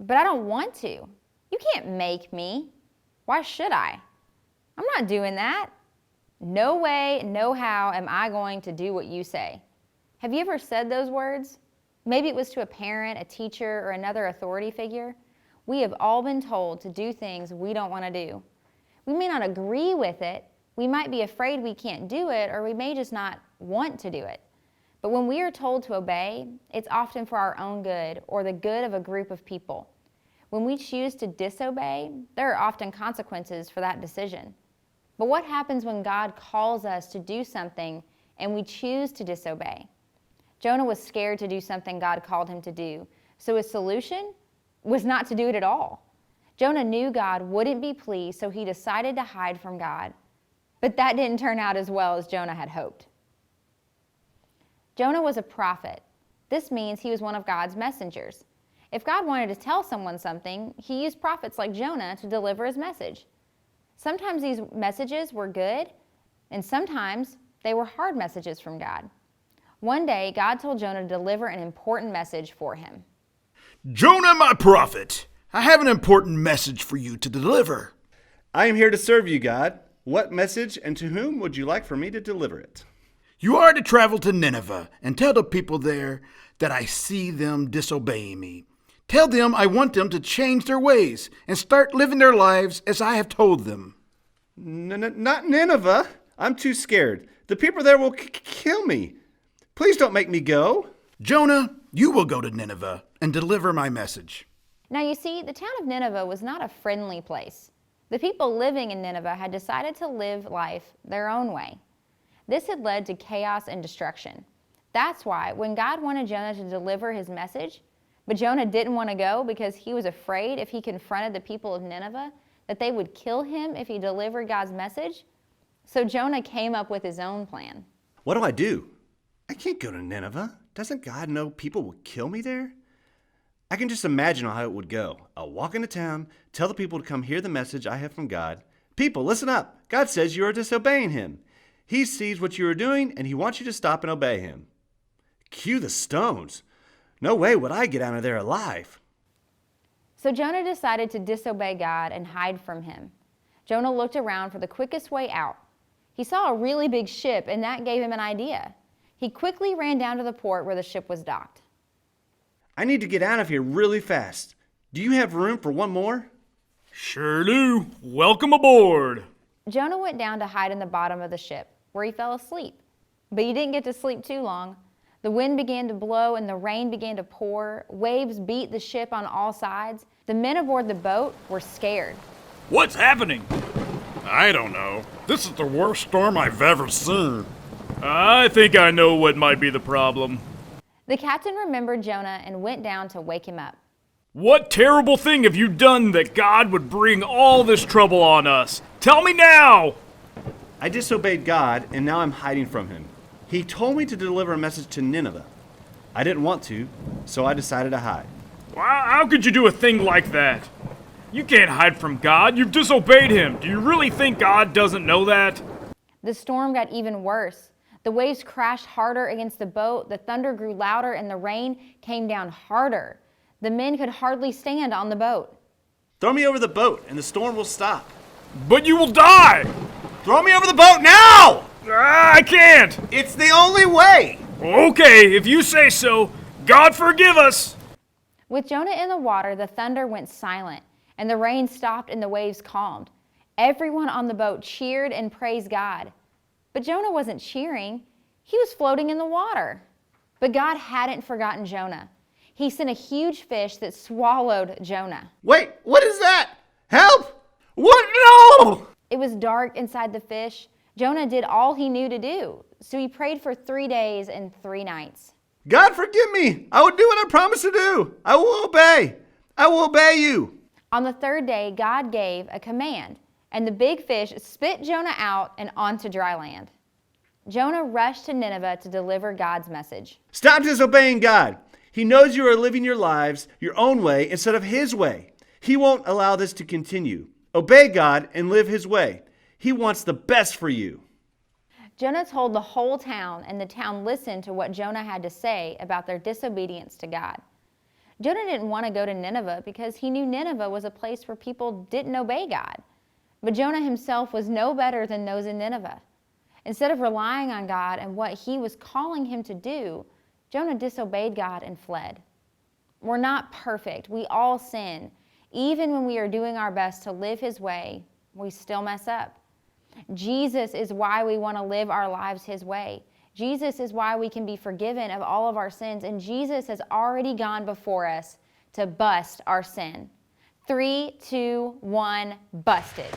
But I don't want to. You can't make me. Why should I? I'm not doing that. No way, no how am I going to do what you say. Have you ever said those words? Maybe it was to a parent, a teacher, or another authority figure. We have all been told to do things we don't want to do. We may not agree with it. We might be afraid we can't do it, or we may just not want to do it. But when we are told to obey, it's often for our own good or the good of a group of people. When we choose to disobey, there are often consequences for that decision. But what happens when God calls us to do something and we choose to disobey? Jonah was scared to do something God called him to do, so his solution was not to do it at all. Jonah knew God wouldn't be pleased, so he decided to hide from God. But that didn't turn out as well as Jonah had hoped. Jonah was a prophet. This means he was one of God's messengers. If God wanted to tell someone something, he used prophets like Jonah to deliver his message. Sometimes these messages were good, and sometimes they were hard messages from God. One day, God told Jonah to deliver an important message for him. Jonah, my prophet, I have an important message for you to deliver. I am here to serve you, God. What message and to whom would you like for me to deliver it? You are to travel to Nineveh and tell the people there that I see them disobeying me. Tell them I want them to change their ways and start living their lives as I have told them. Not Nineveh. I'm too scared. The people there will kill me. Please don't make me go. Jonah, you will go to Nineveh and deliver my message. Now you see, the town of Nineveh was not a friendly place. The people living in Nineveh had decided to live life their own way. This had led to chaos and destruction. That's why when God wanted Jonah to deliver his message, but Jonah didn't want to go because he was afraid if he confronted the people of Nineveh that they would kill him if he delivered God's message. So Jonah came up with his own plan. What do I do? I can't go to Nineveh. Doesn't God know people will kill me there? I can just imagine how it would go. I'll walk into town, tell the people to come hear the message I have from God. People, listen up. God says you are disobeying him. He sees what you are doing, and he wants you to stop and obey him. Cue the stones. No way would I get out of there alive. So Jonah decided to disobey God and hide from him. Jonah looked around for the quickest way out. He saw a really big ship, and that gave him an idea. He quickly ran down to the port where the ship was docked. I need to get out of here really fast. Do you have room for one more? Sure do. Welcome aboard. Jonah went down to hide in the bottom of the ship, where he fell asleep. But he didn't get to sleep too long. The wind began to blow and the rain began to pour. Waves beat the ship on all sides. The men aboard the boat were scared. What's happening? I don't know. This is the worst storm I've ever seen. I think I know what might be the problem. The captain remembered Jonah and went down to wake him up. What terrible thing have you done that God would bring all this trouble on us? Tell me now! I disobeyed God, and now I'm hiding from him. He told me to deliver a message to Nineveh. I didn't want to, so I decided to hide. How could you do a thing like that? You can't hide from God. You've disobeyed him. Do you really think God doesn't know that? The storm got even worse. The waves crashed harder against the boat, the thunder grew louder, and the rain came down harder. The men could hardly stand on the boat. Throw me over the boat, and the storm will stop. But you will die! Throw me over the boat now! I can't! It's the only way! Okay, if you say so. God forgive us! With Jonah in the water, the thunder went silent, and the rain stopped and the waves calmed. Everyone on the boat cheered and praised God. But Jonah wasn't cheering. He was floating in the water. But God hadn't forgotten Jonah. He sent a huge fish that swallowed Jonah. Wait, what is that? Help! What? No! It was dark inside the fish. Jonah did all he knew to do, so he prayed for 3 days and 3 nights. God, forgive me. I will do what I promised to do. I will obey. I will obey you. On the 3rd day, God gave a command, and the big fish spit Jonah out and onto dry land. Jonah rushed to Nineveh to deliver God's message. Stop disobeying God. He knows you are living your lives your own way instead of his way. He won't allow this to continue. Obey God and live his way. He wants the best for you. Jonah told the whole town, and the town listened to what Jonah had to say about their disobedience to God. Jonah didn't want to go to Nineveh because he knew Nineveh was a place where people didn't obey God. But Jonah himself was no better than those in Nineveh. Instead of relying on God and what he was calling him to do, Jonah disobeyed God and fled. We're not perfect. We all sin. Even when we are doing our best to live his way, we still mess up. Jesus is why we want to live our lives his way. Jesus is why we can be forgiven of all of our sins, and Jesus has already gone before us to bust our sin. 3, 2, 1, busted.